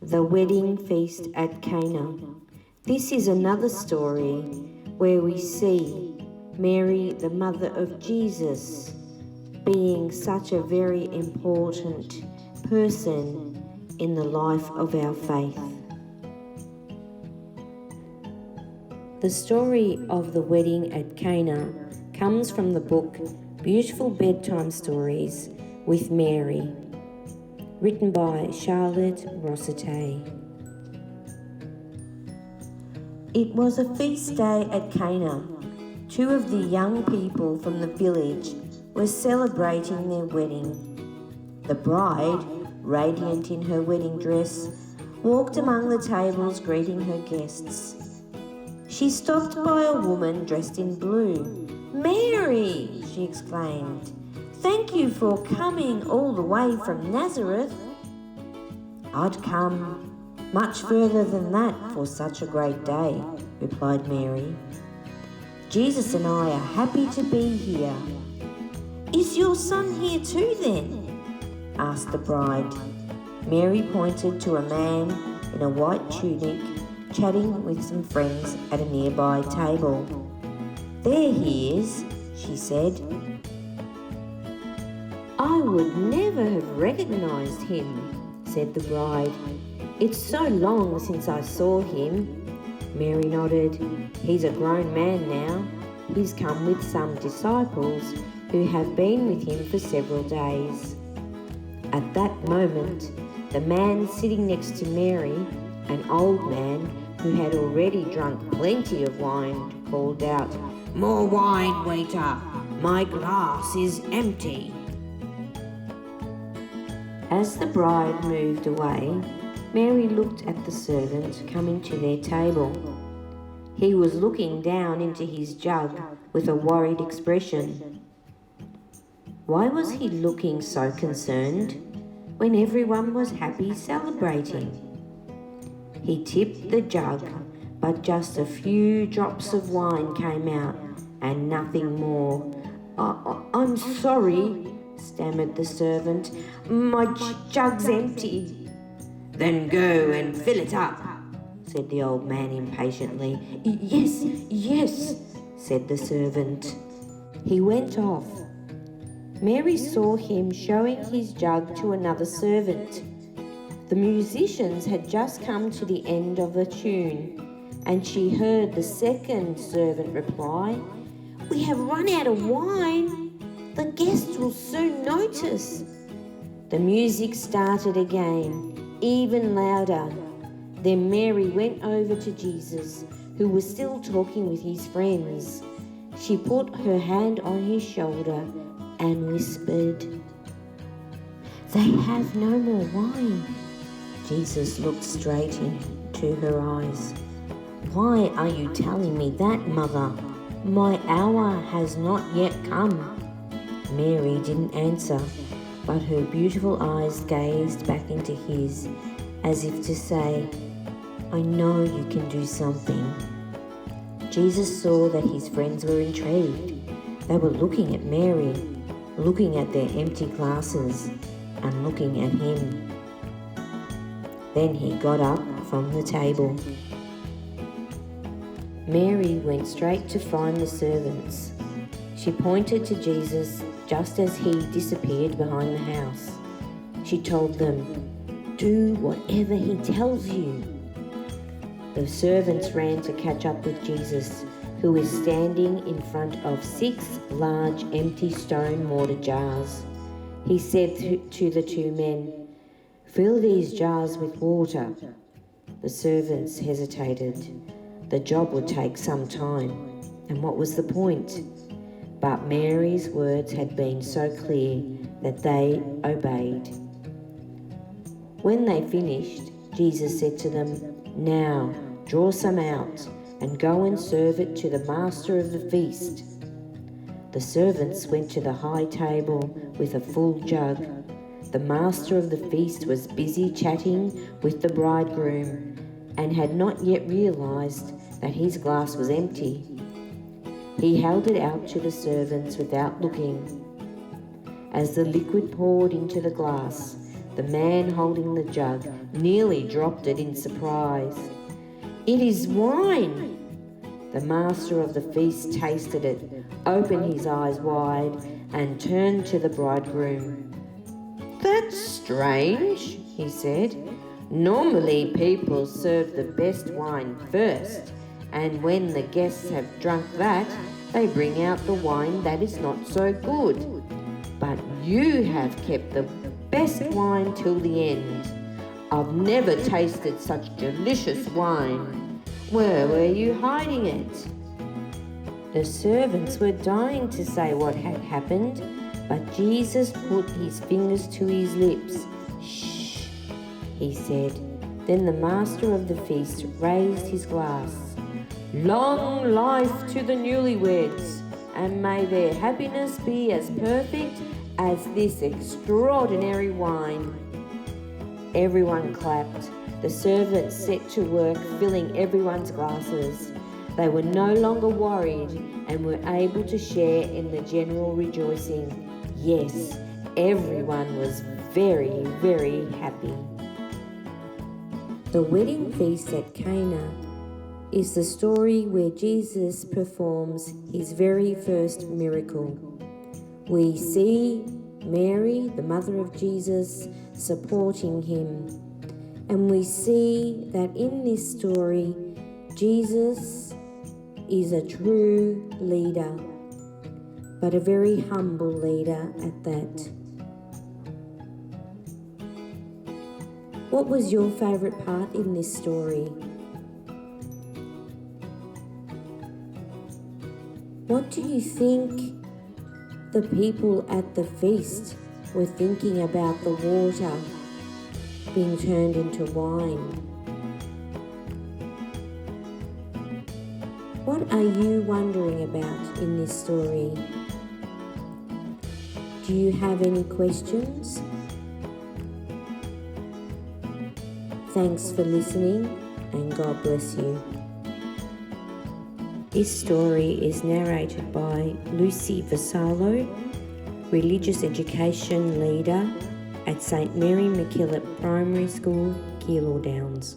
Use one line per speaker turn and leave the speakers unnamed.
The Wedding Feast at Cana. This is another story where we see Mary, the mother of Jesus, being such a very important person in the life of our faith. The story of the wedding at Cana comes from the book Beautiful Bedtime Stories with Mary, written by Charlotte Rossiter. It was a feast day at Cana. Two of the young people from the village were celebrating their wedding. The bride, radiant in her wedding dress, walked among the tables greeting her guests. She stopped by a woman dressed in blue. "Mary!" she exclaimed. "Thank you for coming all the way from Nazareth." "I'd come much further than that for such a great day," replied Mary. "Jesus and I are happy to be here." "Is your son here too then?" asked the bride. Mary pointed to a man in a white tunic chatting with some friends at a nearby table. "There he is," she said. "I would never have recognized him," said the bride. "It's so long since I saw him." Mary nodded. "He's a grown man now. He's come with some disciples who have been with him for several days." At that moment, the man sitting next to Mary, an old man who had already drunk plenty of wine, called out, "More wine, waiter! My glass is empty." As the bride moved away, Mary looked at the servant coming to their table. He was looking down into his jug with a worried expression. Why was he looking so concerned when everyone was happy celebrating? He tipped the jug, but just a few drops of wine came out and nothing more. I'm sorry," stammered the servant. "My jug's empty." "Then go and fill it up," said the old man impatiently. Yes, said the servant. He went off. Mary saw him showing his jug to another servant. The musicians had just come to the end of a tune, and she heard the second servant reply, "We have run out of wine. The guests will soon notice." The music started again, even louder. Then Mary went over to Jesus, who was still talking with his friends. She put her hand on his shoulder and whispered, "They have no more wine." Jesus looked straight into her eyes. "Why are you telling me that, Mother? My hour has not yet come." Mary didn't answer, but her beautiful eyes gazed back into his, as if to say, "I know you can do something." Jesus saw that his friends were intrigued. They were looking at Mary, looking at their empty glasses, and looking at him. Then he got up from the table. Mary went straight to find the servants. She pointed to Jesus just as he disappeared behind the house. She told them, "Do whatever he tells you." The servants ran to catch up with Jesus, who was standing in front of 6 large empty stone mortar jars. He said to the 2 men, "Fill these jars with water." The servants hesitated. The job would take some time, and what was the point? But Mary's words had been so clear that they obeyed. When they finished, Jesus said to them, "Now draw some out and go and serve it to the master of the feast." The servants went to the high table with a full jug. The master of the feast was busy chatting with the bridegroom and had not yet realized that his glass was empty. He held it out to the servants without looking. As the liquid poured into the glass, The man holding the jug nearly dropped it in surprise. "It is wine!" The master of the feast tasted it, opened his eyes wide, and turned to the bridegroom. "That's strange," he said. "Normally people serve the best wine first, and when the guests have drunk that, they bring out the wine that is not so good. But you have kept the best wine till the end. I've never tasted such delicious wine. Where were you hiding it?" The servants were dying to say what had happened, but Jesus put his fingers to his lips. "Shh," he said. Then the master of the feast raised his glass. "Long life to the newlyweds, and may their happiness be as perfect as this extraordinary wine." Everyone clapped. The servants set to work filling everyone's glasses. They were no longer worried and were able to share in the general rejoicing. Yes, everyone was very, very happy. The Wedding Feast at Cana is the story where Jesus performs his very first miracle. We see Mary, the mother of Jesus, supporting him. And we see that in this story, Jesus is a true leader, but a very humble leader at that. What was your favourite part in this story? What do you think the people at the feast were thinking about the water being turned into wine? What are you wondering about in this story? Do you have any questions? Thanks for listening, and God bless you. This story is narrated by Lucy Vassallo, Religious Education Leader at St Mary MacKillop Primary School, Keilor Downs.